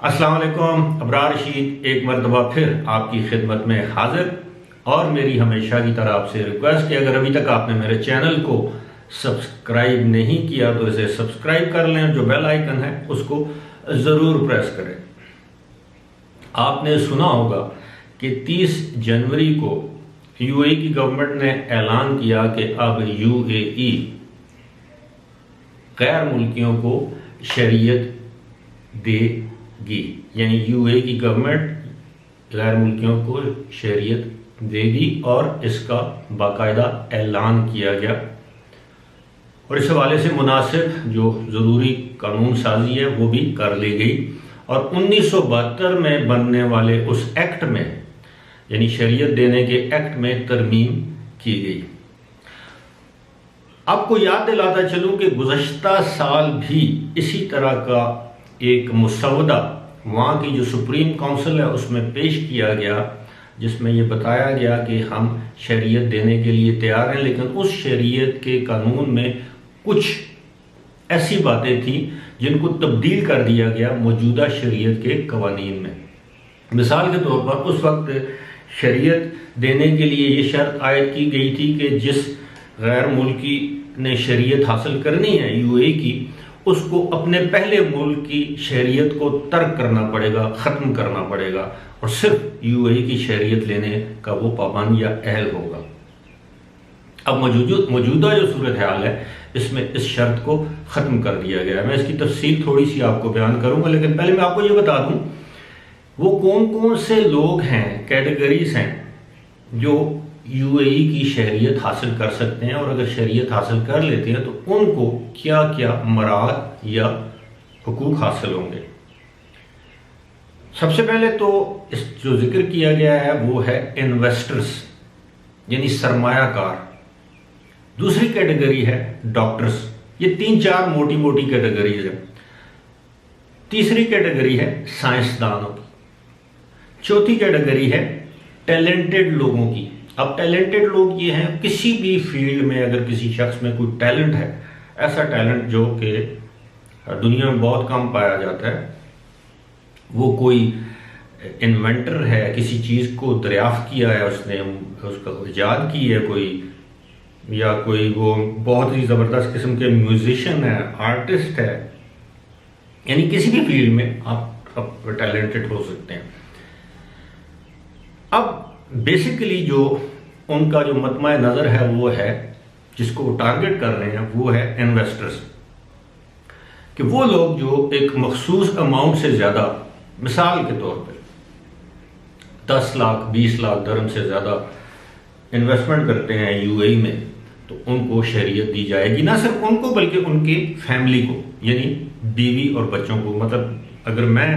अस्सलाम वालेकुम। अबरार रशीद एक मरतबा फिर आपकी खिदमत में हाजिर। और मेरी हमेशा की तरह आपसे रिक्वेस्ट है, अगर अभी तक आपने मेरे चैनल को सब्सक्राइब नहीं किया तो इसे सब्सक्राइब कर लें, जो बेल आइकन है उसको ज़रूर प्रेस करें। आपने सुना होगा कि 30 जनवरी को यूएई की गवर्नमेंट ने ऐलान किया कि अब यूएई गैर मुल्कियों को शरीयत देगी, यानी यूएई की गवर्नमेंट गैर मुल्कियों को शरीयत देगी और इसका बाकायदा ऐलान किया गया। और इस हवाले से मुनासिब जो ज़रूरी कानून साजी है वो भी कर ली गई और 1972 में बनने वाले उस एक्ट में, यानी शरीयत देने के एक्ट में तरमीम की गई। आपको याद दिलाता चलूं कि गुज़श्ता साल भी इसी तरह का एक मुसवदा वहाँ की जो सुप्रीम काउंसिल है उसमें पेश किया गया, जिसमें ये बताया गया कि हम शरीयत देने के लिए तैयार हैं, लेकिन उस शरीयत के कानून में कुछ ऐसी बातें थी जिनको तब्दील कर दिया गया मौजूदा शरीयत के कवानीन में। मिसाल के तौर पर उस वक्त शरीयत देने के लिए ये शर्त आयद की गई थी कि जिस गैर मुल्की ने शरीयत हासिल करनी है यूएई की, उसको अपने पहले मुल्क की शरीयत को तर्क करना पड़ेगा, ख़त्म करना पड़ेगा और सिर्फ यूएई की शरीयत लेने का वो पाबंद या अहल होगा। अब मौजूदा जो सूरत हाल है इसमें इस शर्त को ख़त्म कर दिया गया है। मैं इसकी तफसील थोड़ी सी आपको बयान करूंगा, लेकिन पहले मैं आपको ये बता दूं वो कौन कौन से लोग हैं, कैटेगरीज हैं जो यूएई की शरीयत हासिल कर सकते हैं, और अगर शरीयत हासिल कर लेते हैं तो उनको क्या क्या मराहत या हुकूक हासिल होंगे। सबसे पहले तो इस जो जिक्र किया गया है वो है इन्वेस्टर्स, यानी सरमायाकार। दूसरी कैटेगरी है डॉक्टर्स। ये 3-4 मोटी मोटी कैटेगरीज है। तीसरी कैटेगरी है साइंसदानों की। चौथी कैटेगरी है टैलेंटेड लोगों की। अब टैलेंटेड लोग ये हैं, किसी भी फील्ड में अगर किसी शख्स में कोई टैलेंट है, ऐसा टैलेंट जो कि दुनिया में बहुत कम पाया जाता है, वो कोई इन्वेंटर है, किसी चीज़ को दरियाफ्त किया है उसने, उसका इजाद की है कोई, या कोई वो बहुत ही ज़बरदस्त किस्म के म्यूजिशियन है, आर्टिस्ट है, यानी किसी भी फील्ड में आप टैलेंटेड हो सकते हैं। अब बेसिकली जो उनका जो मतमा नज़र है वो है, जिसको वो टारगेट कर रहे हैं, वो है इन्वेस्टर्स, कि वो लोग जो एक मखसूस अमाउंट से ज़्यादा, मिसाल के तौर पे 10 लाख 20 लाख दरम से ज़्यादा इन्वेस्टमेंट करते हैं यूएई में, तो उनको शरीयत दी जाएगी। ना सिर्फ उनको बल्कि उनकी फैमिली को, यानी बीवी और बच्चों को। मतलब अगर मैं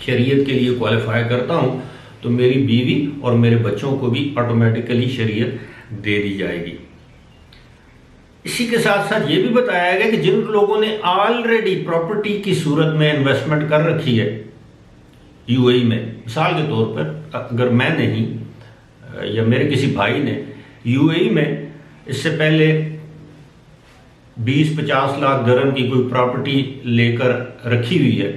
शरीयत के लिए क्वालिफाई करता हूँ तो मेरी बीवी और मेरे बच्चों को भी ऑटोमेटिकली शरीयत दे दी जाएगी। इसी के साथ साथ ये भी बताया गया कि जिन लोगों ने ऑलरेडी प्रॉपर्टी की सूरत में इन्वेस्टमेंट कर रखी है यूएई में, मिसाल के तौर पर अगर मैं नहीं या मेरे किसी भाई ने यूएई में इससे पहले 20-50 लाख दरम की कोई प्रॉपर्टी लेकर रखी हुई है,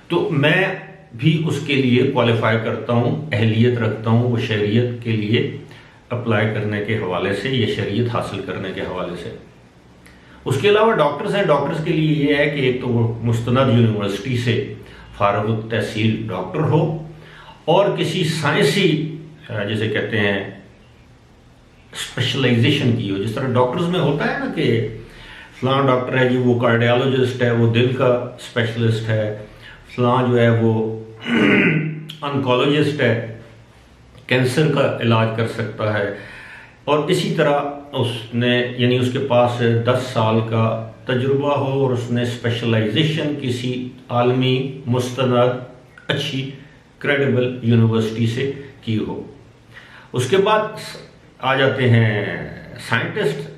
तो मैं भी उसके लिए क्वालिफाई करता हूँ, अहलियत रखता हूँ वो शरीयत के लिए अप्लाई करने के हवाले से या शरीयत हासिल करने के हवाले से। उसके अलावा डॉक्टर्स हैं। डॉक्टर्स के लिए ये है कि एक तो वो मुस्तनद यूनिवर्सिटी से फारग तहसील डॉक्टर हो और किसी साइंसी जिसे कहते हैं स्पेशलाइजेशन की हो। जिस तरह डॉक्टर्स में होता है ना कि फलां डॉक्टर है जी वो कार्डियोलॉजिस्ट है, वो दिल का स्पेशलिस्ट है, फलां जो है वो ऑन्कोलॉजिस्ट है, कैंसर का इलाज कर सकता है, और इसी तरह उसने, यानी उसके पास 10 साल का तजुर्बा हो और उसने स्पेशलाइजेशन किसी आलमी मुस्तनद अच्छी क्रेडिबल यूनिवर्सिटी से की हो। उसके बाद आ जाते हैं साइंटिस्ट।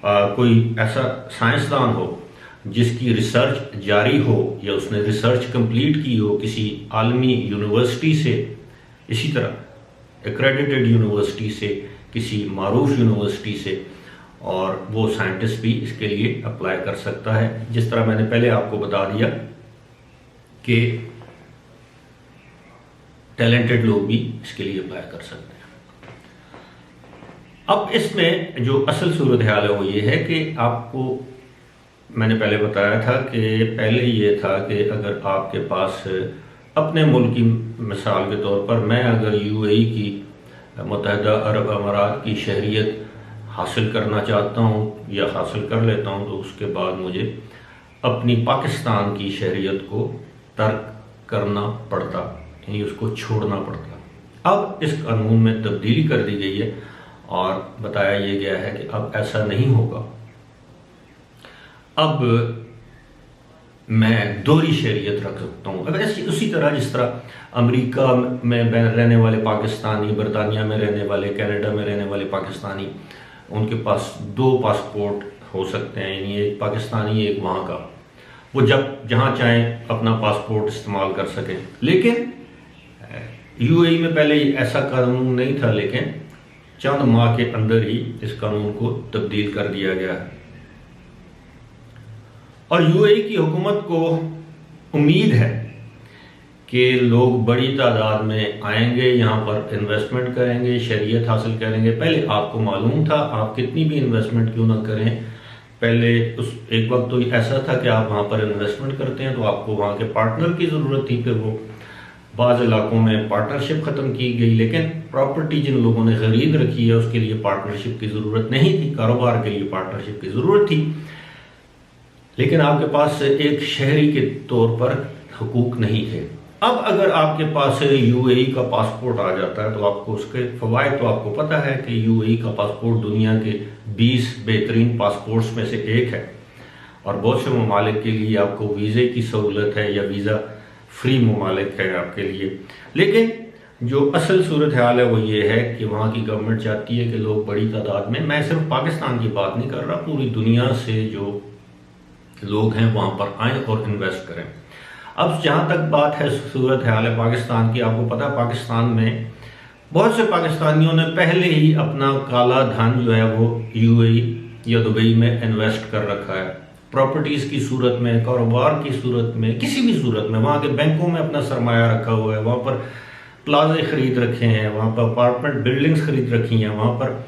कोई ऐसा साइंसदान हो जिसकी रिसर्च जारी हो या उसने रिसर्च कंप्लीट की हो किसी आलमी यूनिवर्सिटी से, इसी तरह एक्रेडिटेड यूनिवर्सिटी से, किसी मारूफ यूनिवर्सिटी से, और वो साइंटिस्ट भी इसके लिए अप्लाई कर सकता है। जिस तरह मैंने पहले आपको बता दिया कि टैलेंटेड लोग भी इसके लिए अप्लाई कर सकते हैं। अब इसमें जो असल सूरत हाल है वो ये है कि आपको मैंने पहले बताया था कि पहले ये था कि अगर आपके पास अपने मुल्क की मिसाल के तौर पर मैं अगर यूएई की मुत्तहदा अरब अमारात की शहरियत हासिल करना चाहता हूँ या हासिल कर लेता हूँ तो उसके बाद मुझे अपनी पाकिस्तान की शहरियत को तर्क करना पड़ता, यानी उसको छोड़ना पड़ता। अब इस कानून में तब्दीली कर दी गई है और बताया ये गया है कि अब ऐसा नहीं होगा। अब मैं दोहरी शहरियत रख सकता हूँ। अब ऐसी उसी तरह जिस तरह अमेरिका में रहने वाले पाकिस्तानी, बरतानिया में रहने वाले, कनाडा में रहने वाले पाकिस्तानी, उनके पास 2 पासपोर्ट हो सकते हैं, यानी एक पाकिस्तानी एक वहाँ का, वो जब जहाँ चाहें अपना पासपोर्ट इस्तेमाल कर सकें। लेकिन यूएई में पहले ऐसा कानून नहीं था, लेकिन चंद माह के अंदर ही इस कानून को तब्दील कर दिया गया है। और यूएई की हुकूमत को उम्मीद है कि लोग बड़ी तादाद में आएंगे, यहाँ पर इन्वेस्टमेंट करेंगे, शरीयत हासिल करेंगे। पहले आपको मालूम था, आप कितनी भी इन्वेस्टमेंट क्यों ना करें, पहले उस एक वक्त तो ऐसा था कि आप वहाँ पर इन्वेस्टमेंट करते हैं तो आपको वहाँ के पार्टनर की ज़रूरत थी। फिर वो बाज़ इलाकों में पार्टनरशिप ख़त्म की गई, लेकिन प्रॉपर्टी जिन लोगों ने ख़रीद रखी है उसके लिए पार्टनरशिप की ज़रूरत नहीं थी, कारोबार के लिए पार्टनरशिप की ज़रूरत थी। लेकिन आपके पास एक शहरी के तौर पर हुकूक नहीं थे। अब अगर आपके पास यूएई का पासपोर्ट आ जाता है तो आपको उसके फ़वाइद तो आपको पता है कि यूएई का पासपोर्ट दुनिया के 20 बेहतरीन पासपोर्ट्स में से एक है और बहुत से ममालिक के लिए आपको वीज़े की सहूलत है या वीज़ा फ्री ममालिक है आपके लिए। लेकिन जो असल सूरत हाल है वो ये है कि वहाँ की गवर्नमेंट चाहती है कि लोग बड़ी तादाद में, मैं सिर्फ पाकिस्तान की बात नहीं कर रहा, पूरी दुनिया से जो लोग हैं वहाँ पर आएँ और इन्वेस्ट करें। अब जहाँ तक बात है सूरत हाल है पाकिस्तान की, आपको पता है पाकिस्तान में बहुत से पाकिस्तानियों ने पहले ही अपना काला धन जो है वो यूएई या दुबई में इन्वेस्ट कर रखा है, प्रॉपर्टीज़ की सूरत में, कारोबार की सूरत में, किसी भी सूरत में। वहाँ के बैंकों में अपना सरमाया रखा हुआ है, वहाँ पर प्लाजे खरीद रखे हैं, वहाँ पर अपार्टमेंट बिल्डिंग्स खरीद रखी हैं, वहाँ पर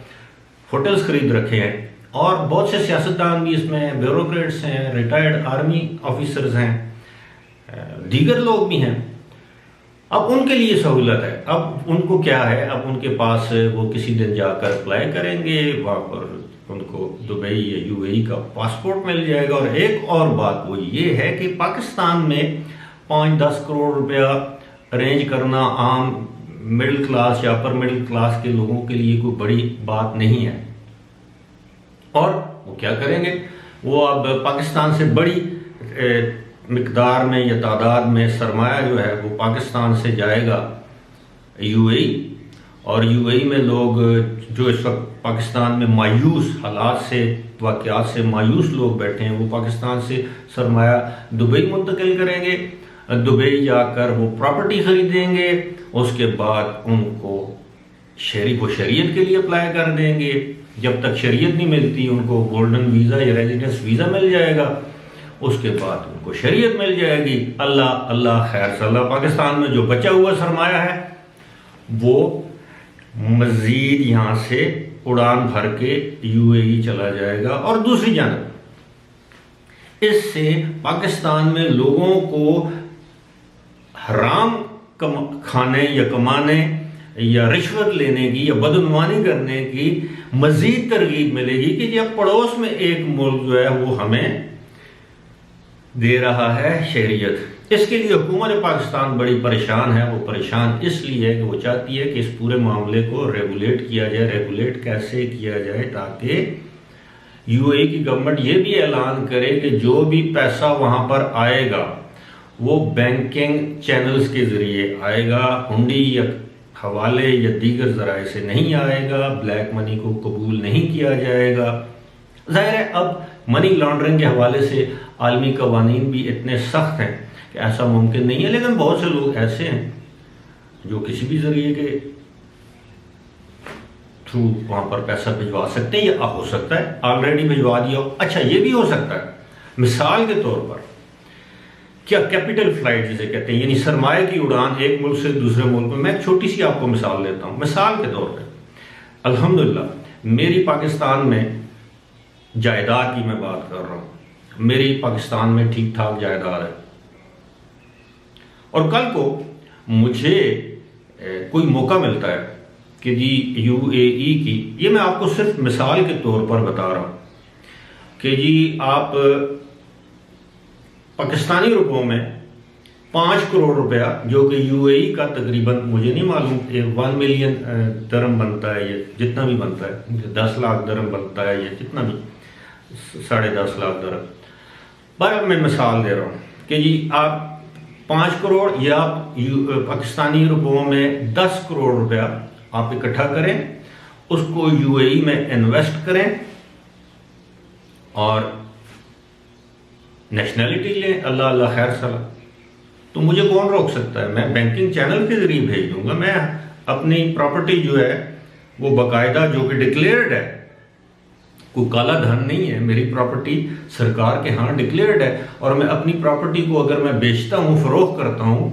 होटल्स खरीद रखे हैं। और बहुत से सियासतदान भी इसमें, ब्यूरोक्रेट्स हैं, रिटायर्ड आर्मी ऑफिसर्स हैं, दीगर लोग भी हैं। अब उनके लिए सहूलत है। अब उनको क्या है, अब उनके पास वो किसी दिन जाकर अप्लाई करेंगे, वहाँ पर उनको दुबई या यूएई का पासपोर्ट मिल जाएगा। और एक और बात वो ये है कि पाकिस्तान में 5-10 करोड़ रुपया अरेंज करना आम मिडिल क्लास या अपर मिडिल क्लास के लोगों के लिए कोई बड़ी बात नहीं है। और वो क्या करेंगे, वो अब पाकिस्तान से बड़ी मिकदार में या तादाद में सरमाया जो है वो पाकिस्तान से जाएगा यूएई। और यूएई में लोग जो इस वक्त पाकिस्तान में मायूस हालात से, वाक़यात से मायूस लोग बैठे हैं, वो पाकिस्तान से सरमाया दुबई मुंतकिल करेंगे। दुबई जाकर वो प्रॉपर्टी ख़रीदेंगे, उसके बाद उनको शरीयत के लिए अप्लाई कर देंगे। जब तक शरीयत नहीं मिलती उनको गोल्डन वीज़ा या रेजिडेंस वीज़ा मिल जाएगा, उसके बाद उनको शरीयत मिल जाएगी। अल्लाह अल्लाह खैर सल्लाह, पाकिस्तान में जो बचा हुआ सरमाया है वो मज़ीद यहाँ से उड़ान भर के यूएई चला जाएगा। और दूसरी जानब इससे पाकिस्तान में लोगों को हराम खाने या कमाने या रिश्वत लेने की या बदनवानी करने की मज़ीद तरगीब मिलेगी कि जब पड़ोस में एक मुल्क जो है वो हमें दे रहा है शहरियत। इसके लिए हुकूमत पाकिस्तान बड़ी परेशान है। वो परेशान इसलिए है कि वो चाहती है कि इस पूरे मामले को रेगुलेट किया जाए। रेगुलेट कैसे किया जाए, ताकि यूएई की गवर्नमेंट ये भी ऐलान करे कि जो भी पैसा वहाँ पर आएगा वो बैंकिंग चैनल्स के ज़रिए आएगा, हुंडी या हवाले या दीगर ज़राए से नहीं आएगा, ब्लैक मनी को कबूल नहीं किया जाएगा। ज़ाहिर है अब मनी लॉन्ड्रिंग के हवाले से आलमी कवानीन भी इतने सख्त हैं कि ऐसा मुमकिन नहीं है, लेकिन बहुत से लोग ऐसे हैं जो किसी भी ज़रिए के थ्रू वहाँ पर पैसा भिजवा सकते हैं, या हो सकता है ऑलरेडी भिजवा दिया हो। अच्छा, ये भी हो सकता है, मिसाल के तौर पर क्या कैपिटल फ्लाइट जिसे कहते हैं, यानी सरमाए की उड़ान एक मुल्क से दूसरे मुल्क में। मैं एक छोटी सी आपको मिसाल देता हूँ। मिसाल के तौर पे अल्हम्दुलिल्लाह मेरी पाकिस्तान में जायदाद की मैं बात कर रहा हूँ, मेरी पाकिस्तान में ठीक ठाक जायदाद है, और कल को मुझे कोई मौका मिलता है कि जी यूएई की, ये मैं आपको सिर्फ मिसाल के तौर पर बता रहा हूँ कि जी आप पाकिस्तानी रुपयों में 5 करोड़ रुपया, जो कि यूएई का तकरीबन मुझे नहीं मालूम 1 मिलियन दरम बनता है, ये जितना भी बनता है 10 लाख दरम बनता है, ये जितना भी 10.5 लाख दरम। पर मैं मिसाल दे रहा हूँ कि जी आप 5 करोड़ या पाकिस्तानी रुपयों में 10 करोड़ रुपया आप इकट्ठा करें, उसको यूएई में इन्वेस्ट करें और नेशनलिटी लें, अल्लाह अल्लाह खैर सलाह। तो मुझे कौन रोक सकता है? मैं बैंकिंग चैनल के जरिए भेज दूंगा। मैं अपनी प्रॉपर्टी जो है वो बाकायदा, जो कि डिक्लेयर्ड है, कोई काला धन नहीं है, मेरी प्रॉपर्टी सरकार के यहाँ डिक्लेयर्ड है, और मैं अपनी प्रॉपर्टी को अगर मैं बेचता हूँ, फरोख्त करता हूँ,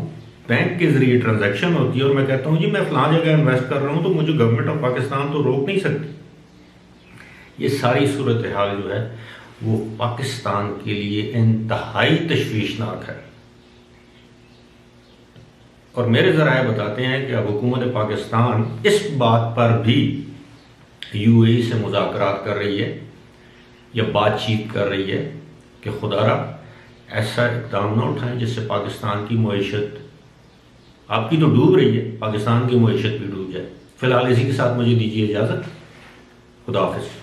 बैंक के जरिए ट्रांजैक्शन होती है, और मैं कहता हूँ जी मैं फलां जगह इन्वेस्ट कर रहा हूँ, तो मुझे गवर्नमेंट ऑफ पाकिस्तान तो रोक नहीं सकती। ये सारी सूरत हाल जो है वो पाकिस्तान के लिए इंतहाई तशवीशनाक है। और मेरे ज़राए बताते हैं कि अब हुकूमत पाकिस्तान इस बात पर भी यूएई से मुज़ाकरात कर रही है या बातचीत कर रही है कि खुदारा ऐसा इक़दाम न उठाएं जिससे पाकिस्तान की मईशत, आपकी तो डूब रही है, पाकिस्तान की मईशत भी डूब जाए। फ़िलहाल इसी के साथ मुझे दीजिए इजाज़त। खुदा हाफ़िज़।